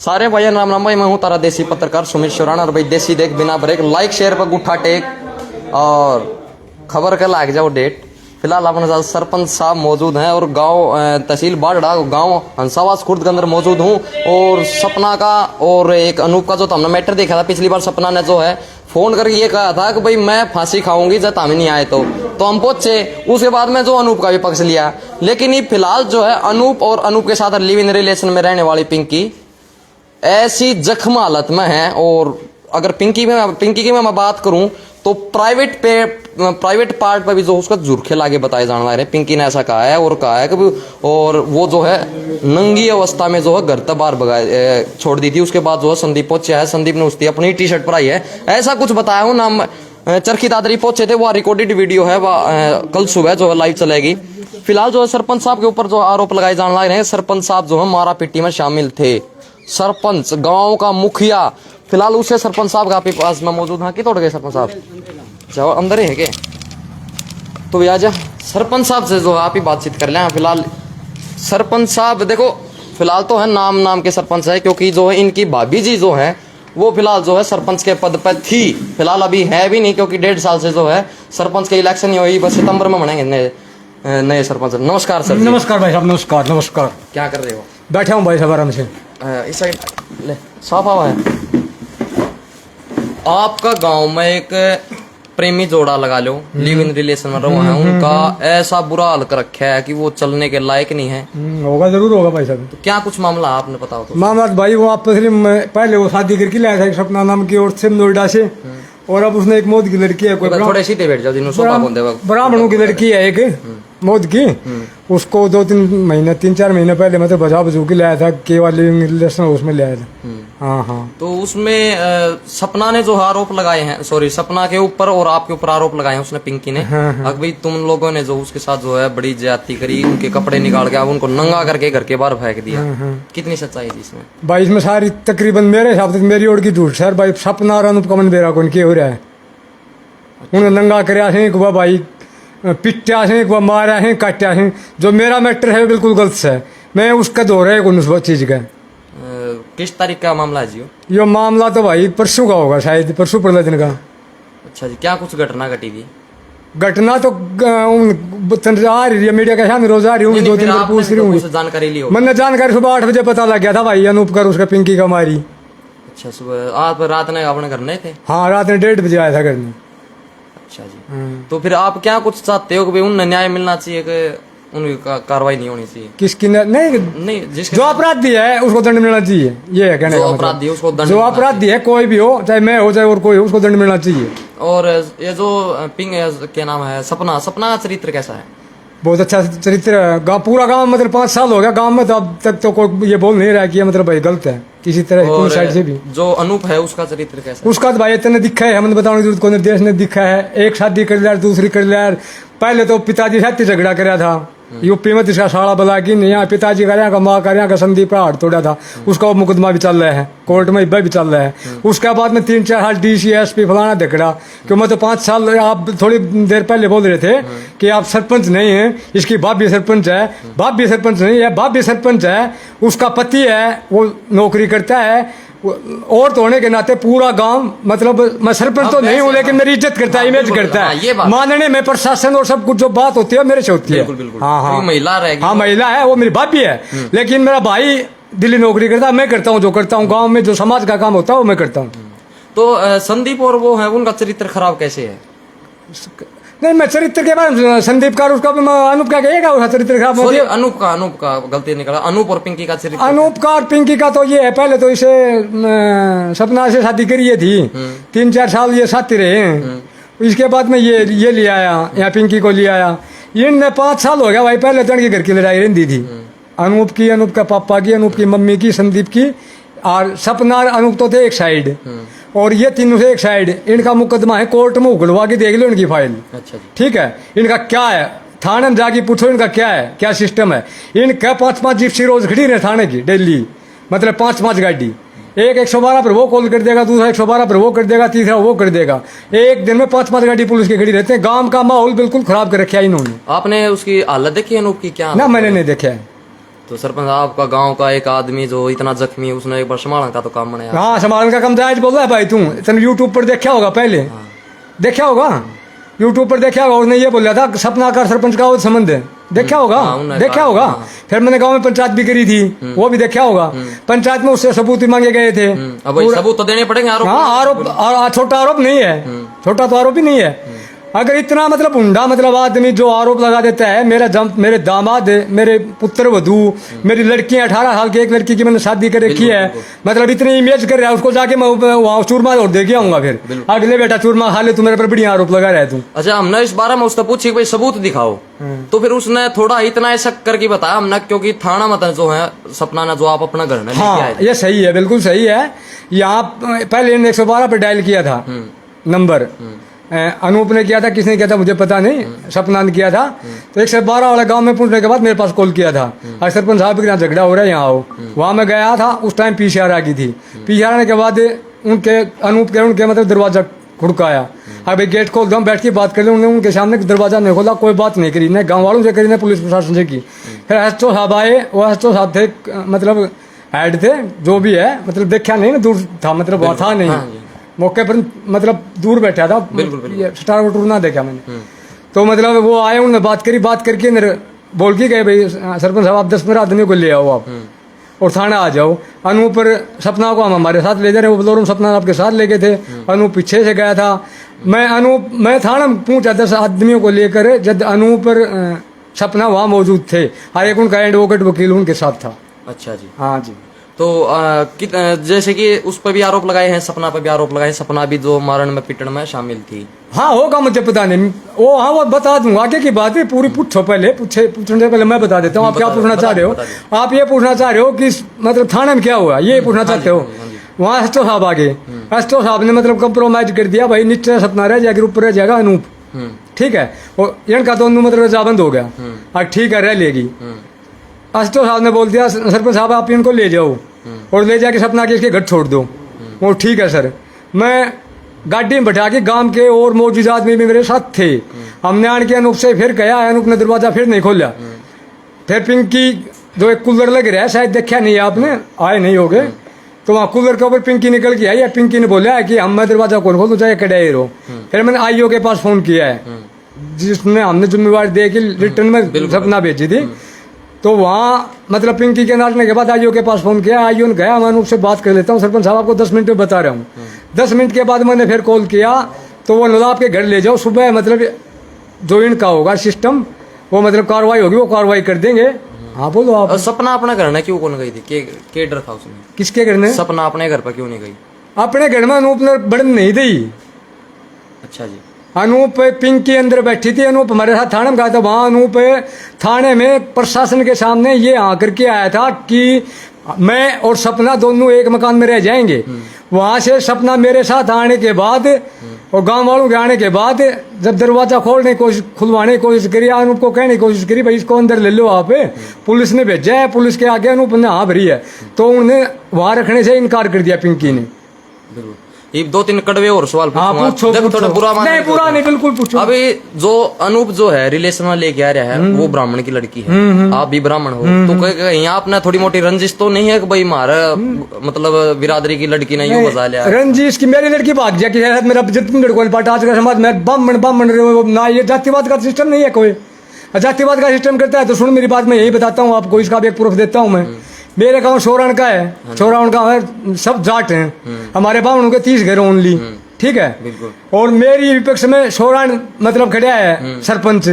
सारे भाई राम राम भाई, मैं हूँ तारा देसी पत्रकार सुमित शोराना। और भाई देसी देख बिना ब्रेक, लाइक शेयर पर गुठा टेक और खबर का लाग जाओ डेट। फिलहाल अपने साथ सरपंच साहब मौजूद हैं और गांव तहसील बाढ़ड़ा गांव हंसावास खुर्द के अंदर मौजूद हूँ। और सपना का और एक अनूप का जो हमने मैटर देखा था पिछली बार, सपना ने जो है फोन करके ये कहा था कि भाई मैं फांसी खाऊंगी जब हम नहीं आए तो हम पहुंचे। उसके बाद में जो अनूप का भी पक्ष लिया, लेकिन ये फिलहाल जो है अनूप और अनूप के साथ लिव इन रिलेशन में रहने वाली पिंकी ऐसी जख्म हालत में है। और अगर पिंकी की मैं बात करूं तो प्राइवेट पार्ट पर भी जो उसका जुर्खे लागे बताए जाने वाले पिंकी ने ऐसा कहा है कि और वो जो है नंगी अवस्था में जो है घर तक बाहर छोड़ दी थी। उसके बाद जो है संदीप पहुंचा है, संदीप ने उसकी अपनी टी शर्ट पर आई है, ऐसा कुछ बताया हूँ। नाम चरखी दादरी पहुंचे थे, वो रिकॉर्डेड वीडियो है, वह कल सुबह जो है लाइव चलेगी। फिलहाल जो है सरपंच साहब के ऊपर जो आरोप लगाए जाने लगे हैं, सरपंच साहब जो है मारा पिट्टी में शामिल थे। सरपंच गांव का मुखिया, फिलहाल उसे सरपंच साहब का आपके पास में मौजूद है कि तोड़ गए सरपंच साहब? जाओ अंदर ही है के तो भी आजा सरपंच साहब से जो आप ही बातचीत कर लें। फिलहाल सरपंच साहब देखो, फिलहाल तो है नाम के सरपंच है, क्योंकि जो है इनकी भाभी जी जो है वो फिलहाल जो है सरपंच के पद पर थी, फिलहाल अभी है भी नहीं, क्योंकि 1.5 साल से जो है सरपंच के इलेक्शन नहीं हुई, बस सितंबर में बनेंगे नए सरपंच। नमस्कार सर। नमस्कार भाई साहब, नमस्कार नमस्कार। क्या कर रहे हो? बैठा हूँ भाई साहब आराम से। इस साइड ले, साफ हवा है। आपका गांव में एक प्रेमी जोड़ा लगा लो, लिव इन रिलेशन में रहो है, उनका ऐसा बुरा हाल कर रखा है कि वो चलने के लायक नहीं है। होगा, जरूर होगा भाई साहब। तो क्या कुछ मामला आपने बताओ तो? मामला भाई वो आप पहले वो शादी करके लाया था एक सपना नाम की औरत से नोएडा से, और अब उसने एक मौत की लड़की है, कोई थोड़े सीधे बैठ जाओ, ब्राह्मणों की लड़की है एक मौत की। उसको 3-4 महीने पहले मतलब बजा बजू के लाया था, केवल लिविंग रिलेशन उसमें लाया था। हाँ। तो उसमें सपना ने जो आरोप लगाए हैं, सॉरी सपना के ऊपर और आपके ऊपर आरोप लगाए हैं उसने, पिंकी ने। अब भाई तुम लोगों ने जो उसके साथ जो है बड़ी ज्यादती करी, उनके कपड़े निकाल के उनको नंगा करके घर के बाहर फेंक दिया। कितनी सच्चाई थी इसमें? भाई इसमें सारी तकरीबन मेरे हिसाब से मेरी ओर की झूठ सर भाई। सपना और अनूप कमन बेरा कौन हो रहा है, उन्हें नंगा करया है भाई, पिट्टा है, मारा है, काटा है। जो मेरा मैटर है बिल्कुल गलत है, मैं उसका दो रहा है उस चीज का। किस तारीख का मामला है जी? ये मामला तो भाई परसों का होगा, शायद परसों 15 दिन का। अच्छा जी, क्या कुछ घटना घटी थी? घटना तो आ रही है मीडिया के सामने, रोज आ रही हूँ, 2-3 दिन पूछ रही हूँ। जानकारी ली? मैंने जानकारी सुबह 8 बजे पता लग गया था भाई, अनूप कर उसका पिंकी का मारी। अच्छा, सुबह आप रात ने अपने घर नहीं थे? हाँ, रात में 1:30 बजे आया था घर में। अच्छा जी। तो फिर आप क्या कुछ चाहते हो कि उन्हें न्याय मिलना चाहिए कि उनकी कार्रवाई नहीं होनी चाहिए? किसकी नहीं, जिसके जो अपराधी है उसको दंड मिलना चाहिए, ये है कहने का मतलब। अपराधी उसको दंड, जो अपराधी है कोई भी हो, चाहे मैं हो चाहे और कोई हो, उसको दंड मिलना चाहिए। और ये जो क्या नाम है, सपना का चरित्र कैसा है? बहुत अच्छा चरित्र है। पूरा गांव मतलब 5 साल हो गया गांव में, तो अब तक तो कोई ये बोल नहीं रहा कि मतलब भाई गलत है किसी तरह कोई साइड से भी। जो अनूप है उसका चरित्र कैसा है? उसका तो भाई इतने दिखा है, हमें बताने की जरूरत को देश ने दिखा है। एक शादी कर लिया, दूसरी कर लिया। पहले तो पिताजी साथ झगड़ा कराया था यूपी में, इसका साड़ा बला की यहाँ पिताजी का माँ का संदीप का हाथ तोड़ा था, उसका मुकदमा भी चल रहा है कोर्ट में, भी चल रहा है। उसके बाद में 3-4 साल डीसी एसपी फलाना झगड़ा, क्यों मैं तो 5 साल, आप थोड़ी देर पहले बोल रहे थे कि आप सरपंच नहीं है, इसकी बाप भी सरपंच है, बाप भी सरपंच नहीं है, बाप भी सरपंच है, उसका पति है वो नौकरी करता है। और तो होने के नाते पूरा गांव, मतलब मैं सरपंच तो नहीं हूँ लेकिन मेरी इज्जत करता है, इमेज करता है, मानने में प्रशासन और सब कुछ जो बात होती है मेरे से होती है। हाँ, महिला रहेगी। हाँ, महिला है, वो मेरी भाभी है, लेकिन मेरा भाई दिल्ली नौकरी करता है, मैं करता हूँ जो करता हूँ, गांव में जो समाज का काम होता है वो मैं करता हूँ। तो संदीप और वो है, उनका चरित्र खराब कैसे है? नहीं, मैं चरित्र के बारे में संदीप का उसका अनूप का कहेगा उसका चरित्र खराब हो गया। अनूप का गलती निकला। अनूप और पिंकी का चरित्र, अनूप का और पिंकी का तो ये है, पहले तो इसे सपना से शादी करी थी, 3-4 साल ये साथी रहे। इसके बाद में ये ले आया, यहाँ पिंकी को ले आया। इनने 5 साल हो गया भाई, पहले तो इनके घर की लड़ाई रहती थी, अनूप का पापा की, अनूप की मम्मी की, संदीप की, और सपना और अनूप तो थे एक साइड, और ये तीनों से एक साइड। इनका मुकदमा है कोर्ट में, उगलवा के देख लो इनकी फाइल। अच्छा, ठीक है, इनका क्या है, थाने में जाके पूछो इनका क्या है, क्या सिस्टम है। इनका 5-5 जिप्सी रोज खड़ी रहे थाने की डेली, मतलब 5-5 गाड़ी, एक 112 पर वो कॉल कर देगा, दूसरा 112 पर वो कर देगा, तीसरा वो कर देगा। एक दिन में 5-5 गाड़ी पुलिस की खड़ी रहते हैं। गांव का माहौल बिल्कुल खराब कर रखा है इन्होंने। आपने उसकी हालत देखी अनूप की? क्या ना, मैंने नहीं देखा है। तो सरपंच आपका गांव का एक आदमी जो इतना जख्मी है उसने एक बार संभालने का तो काम बनाया। हाँ संभालने का काम जायज बोल रहा है भाई तू। तेने यूट्यूब पर देखा होगा पहले, देखा होगा यूट्यूब पर देखा होगा। उसने ये बोला था सपना का सरपंच का वो संबंध है, देखा होगा देखा होगा। फिर मैंने गांव में पंचायत भी करी थी, वो भी देखा होगा। पंचायत में उससे सबूत भी मांगे गए थे। अब भाई सबूत तो देने पड़ेंगे। आरोप हाँ आरोप छोटा आरोप नहीं है, छोटा तो आरोप ही नहीं है। अगर इतना मतलब उंडा मतलब आदमी जो आरोप लगा देता है मेरे दामाद, मेरे पुत्र वधू, मेरी लड़कियां 18 साल की, एक लड़की की मैंने शादी कर रखी है, मतलब इतनी इमेज कर रहा है उसको जाके मैं वहाँ चूरमा और दे के आऊंगा। फिर अगले बेटा चूरमा खा ले, तू मेरे पर बढ़िया आरोप लगा रहा है तू। अच्छा हमने इस बारे में उससे पूछी कि भाई सबूत दिखाओ, तो फिर उसने थोड़ा इतना ऐसा करके बताया हमने, क्योंकि थाना मतलब जो है सपना ने जो आप अपना घर में लेके आए थे। ये सही है, बिल्कुल सही है। यहाँ पहले 112 पे डायल किया था नंबर, अनूप ने किया था, किसने किया था मुझे पता नहीं, सपना ने किया था। तो 112 वाला गांव में पूछने के बाद मेरे पास कॉल किया था, आज सरपंच साहब के यहाँ झगड़ा हो रहा है, यहाँ आओ। वहां मैं गया था, उस टाइम पीसीआर आ गई थी। पीसीआर आने के बाद उनके मतलब दरवाजा खुड़काया। अब गेट खोल दो, बैठ के बात कर ले। उनके सामने दरवाजा नहीं खोला, कोई बात नहीं करी, न गाँव वालों से करी न पुलिस प्रशासन से की। फिर एसओ साहब आए, वो एसओ साहब थे मतलब हेड थे जो भी है, मतलब देखा नहीं ना, दूर था, मतलब वहाँ था नहीं मौके पर, मतलब दूर बैठा था, स्टार वोटर ना देखा मैंने। तो मतलब वो आए, उन्होंने बात करी, बात करके बोल के गए भाई सरपंच साहब आप 10-15 आदमी को ले आओ आप और थाना आ जाओ। अनूप पर सपना को हम हमारे साथ ले जा रहे हैं, वो बोलो सपना आपके साथ लेके थे, अनूप पीछे से गया था। मैं थाना में पहुंचा 10 आदमियों को लेकर, जब अनूप पर सपना वहाँ मौजूद थे, हर एक उनका एडवोकेट वकील उनके साथ था। अच्छा जी, हाँ जी। तो जैसे कि उस पर भी आरोप लगाए हैं, सपना पर भी आरोप लगाए, सपना भी जो मारण में पिटन में शामिल थी। हाँ होगा, मुझे पता नहीं, वो हाँ वो बता दूंगा, आगे की बात है पूरी पूछो पहले, पूछने से पहले मैं बता देता हूँ। आप क्या पूछना चाह रहे हो? आप ये पूछना चाह रहे हो कि मतलब थाने में क्या हुआ, ये पूछना चाहते हो? वहाँ एसओ साहब आगे, एसओ साहब ने मतलब कंप्रोमाइज कर दिया, भाई नीचे सपना रह जाएगा, ऊपर रह जाएगा अनूप, ठीक है। और इनका दोनों मतलब रजाबंद हो गया, अब ठीक है रह लेगी। एसओ साहब ने बोल दिया सरपंच साहब आप इनको ले जाओ और ले जाके सपना के इसके घर छोड़ दो। वो ठीक है सर। मैं गाड़ी में बैठा के गांव के और मौजूद आदमी भी मेरे साथ थे, हमने आन के अनूप से फिर गया, अनूप ने दरवाजा फिर नहीं खोला। फिर पिंकी जो एक कूलर लग रहा है, शायद देखा नहीं आपने, आए नहीं हो गए, तो वहाँ कूलर के ऊपर पिंकी निकल के आई। पिंकी ने बोला है कि हम मैं दरवाजा कौन खोलूं, चाहे कड़ाई रहो। फिर मैंने आईओ के पास फोन किया है, जिसने हमने जिम्मेवारी दे के रिटर्न में सपना भेजी थी। तो वहाँ मतलब पिंकी के नाचने के बाद आईओ के पास फोन किया, आईओ ने गया, मैं उससे बात कर लेता हूँ, सरपंच साहब आपको 10 मिनट में बता रहा हूँ। 10 मिनट के बाद मैंने फिर कॉल किया, तो वो बोला आपके घर ले जाओ, सुबह मतलब जो इनका होगा सिस्टम, वो मतलब कार्रवाई होगी, वो कार्रवाई कर देंगे। हाँ बोलो आप। सपना अपने घर में क्यों कौन गई थी, के डर था उसमें? किसके घर में? सपना अपने घर पर क्यों नहीं गई? अपने घर में अनूप ने बढ़न नहीं दी। अच्छा जी। अनूप पिंकी अंदर बैठी थी, अनूप हमारे साथ थाने में गया था। वहाँ अनूप थाने में प्रशासन के सामने ये आकर के आया था कि मैं और सपना दोनों एक मकान में रह जाएंगे। वहाँ से सपना मेरे साथ आने के बाद और गांव वालों के आने के बाद जब दरवाजा खोलने की कोशिश, खुलवाने की कोशिश करी, अनूप को कहने की कोशिश करी भाई इसको अंदर ले लो आप, पुलिस ने भेजा है, पुलिस के आगे अनूप ने हाँ भरी है, तो उन्हें वहाँ रखने से इनकार कर दिया पिंकी ने। ये 2-3 कड़वे और सवाल पूछो, थोड़ा बुरा नहीं बिल्कुल पूछो। अभी जो अनूप जो है रिलेशन में लेके आ रहा है, वो ब्राह्मण की लड़की है, आप भी ब्राह्मण हो, तो कहीं आपने थोड़ी मोटी रंजिश तो नहीं है कि भाई हमारा मतलब बिरादरी की लड़की ने यूं बजा लिया? रंजिश की मेरी लड़की भाग गया कि मेरा जितने पार्ट आज का समाज में ब्राह्मण ना, ये जातिवाद का सिस्टम नहीं है। कोई जातिवाद का सिस्टम करता है तो सुन मेरी बात, मैं यही बताता हूँ आपको, इसका भी एक प्रूफ देता हूँ मैं। मेरे गांव सोरान का है, सोरान का है, सब जाट हैं, हमारे बावनों के 30 घर ओनली, ठीक है। और मेरी विपक्ष में सोरान मतलब खड़ा है सरपंच,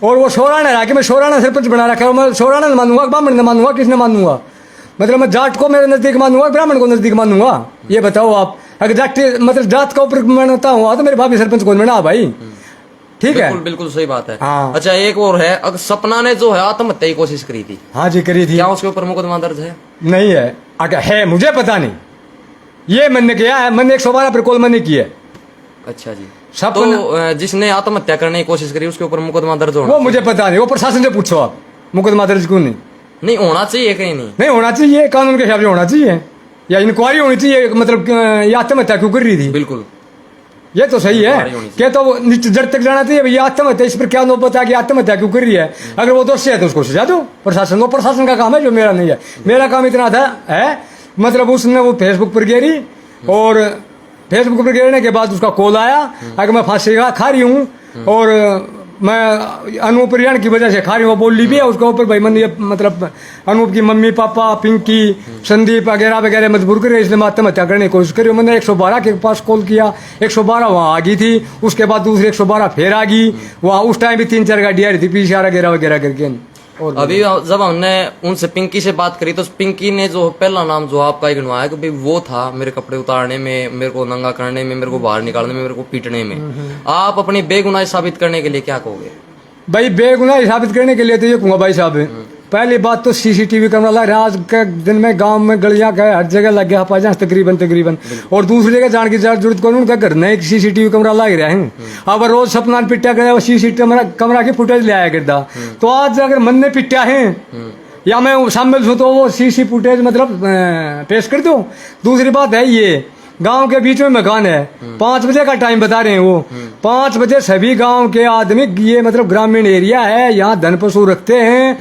और वो सोरान है कि मैं सोराना सरपंच बना रखा है। मैं सोराना न मानूंगा, ब्राह्मण न मानूंगा, किसने मानूंगा? मतलब मैं जाट को मेरे नजदीक मानूंगा, ब्राह्मण को नजदीक मानूंगा? ये बताओ आप। अगर जाट मतलब जात का ऊपर मानता हूँ तो मेरे भाभी सरपंच कौन बना भाई? ठीक है, बिल्कुल सही बात है। हाँ। अच्छा एक और है, अगर सपना ने जो है आत्महत्या की कोशिश करी थी? हाँ जी करी थी। क्या उसके ऊपर मुकदमा दर्ज है? नहीं है, अगर है मुझे पता नहीं, ये मैंने किया है, मैंने 112 पर कॉल मैंने किया है। अच्छा जी। तो जिसने आत्महत्या करने की कोशिश करी उसके ऊपर मुकदमा दर्ज होना? वो मुझे पता नहीं, वो प्रशासन से पूछो आप, मुकदमा दर्ज क्यों नहीं होना चाहिए? कहीं नहीं होना चाहिए, कानून के हिसाब से होना चाहिए, या इंक्वायरी होनी चाहिए, मतलब ये आत्महत्या क्यों कर रही थी? बिल्कुल। ये तो सही है कि तो जड़ तक जाना चाहिए भैया आत्महत्या, इस पर क्या नौबत आ गई, आत्महत्या क्यों कर रही है? अगर वो दोषी है तो उसको सजा दो, प्रशासन, वो प्रशासन का काम है, जो मेरा नहीं है। मेरा काम इतना था है, मतलब उसने वो फेसबुक पर गिरी और फेसबुक पर गिरने के बाद उसका कॉल आया, अगर मैं फांसी खा रही हूँ और मैं अनूप रियाण की वजह से खा रही हूँ, वो बोल भी है उसके ऊपर भाई मैंने, मतलब अनूप की मम्मी पापा पिंकी संदीप वगैरह वगैरह मजबूर करे, इसलिए मैं आत्महत्या करने की कोशिश करी। मैंने 112 के पास कॉल किया, 112 वहाँ आ गई थी, उसके बाद दूसरी 112 फिर आ गई, वहाँ उस टाइम भी 3-4 गाड़ी आ रही थी PCR वगैरह वगैरह करके। और अभी जब हमने उनसे पिंकी से बात करी तो पिंकी ने जो पहला नाम जो आपका ही गिनवाया कि भाई वो था मेरे कपड़े उतारने में, मेरे को नंगा करने में, मेरे को बाहर निकालने में, मेरे को पीटने में। आप अपनी बेगुनाही साबित करने के लिए क्या कहोगे? भाई बेगुनाही साबित करने के लिए तो ये कहूँगा भाई साहब, पहली बात तो CCTV कैमरा लग रहा है आज के दिन में, गांव में गलियां का हर जगह लग गया पास तकरीबन। और दूसरी जगह जान की जरूरत कौन, उनका घर नए CCTV कैमरा लग रहा है। अब रोज सपना पिट्टा कर CCTV कैमरा की फुटेज ले आया करता, तो आज अगर मन ने पिट्टा है या मैं शामिल हूँ तो वो CC फुटेज मतलब पेश कर दो। दूसरी बात है ये गांव के बीच में मकान है, 5 बजे का टाइम बता रहे हैं वो, 5 बजे सभी गांव के आदमी, ये मतलब ग्रामीण एरिया है, यहाँ धन पशु रखते हैं,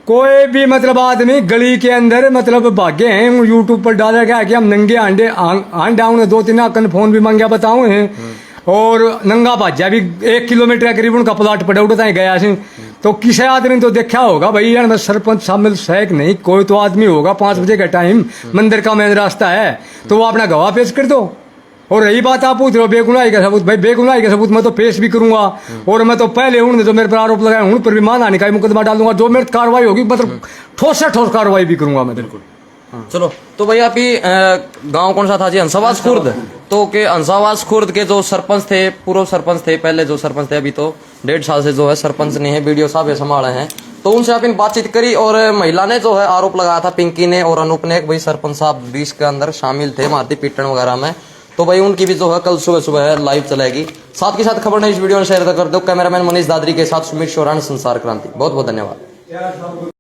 कोई भी मतलब आदमी गली के अंदर मतलब भागे हैं। यूट्यूब पर डाला गया कि हम नंगे अंडे 2-3 आकन फोन भी मांगे बताओ हैं, और नंगा भाजा भी 1 किलोमीटर करीब उनका प्लाट पड़ा उड़ता ही गया से। तो किसी आदमी ने तो देखा होगा भाई यार सरपंच शामिल शेख नहीं, कोई तो आदमी होगा, 5 बजे का टाइम, मंदिर का मेन रास्ता है, तो वो अपना गवाह पेश कर दो। और रही बात आप पूछ रहे हो बेगुनाही का सबूत, भाई बेगुनाही का सबूत मैं तो पेश भी करूंगा, और मैं तो पहले उन्होंने जो मेरे पर आरोप लगाया उन पर भी मानहानि का मुकदमा डालूंगा, जो मेरी कार्रवाई होगी मतलब ठोस से ठोस कार्रवाई भी करूंगा मैं। बिल्कुल। चलो तो भैया अभी गांव कौन सा था जी? हंसावास खुर्द। तो के हंसावास खुर्द के जो सरपंच थे, पूर्व सरपंच थे, पहले जो सरपंच थे, अभी तो 1.5 साल से जो है सरपंच नहीं है, वीडियो साहब संभाले हैं, तो उनसे आपने बातचीत करी और महिला ने जो है आरोप लगाया था पिंकी ने और अनूप ने, भाई सरपंच साहब 20 के अंदर शामिल थे मारती पीटन वगैरह में। तो भाई उनकी भी जो है कल सुबह लाइव चलेगी। साथ के साथ खबर ने इस वीडियो में शेयर कर दो। कैमरामैन मनीष दादरी के साथ सुमित शोरान, संसार क्रांति। बहुत बहुत धन्यवाद।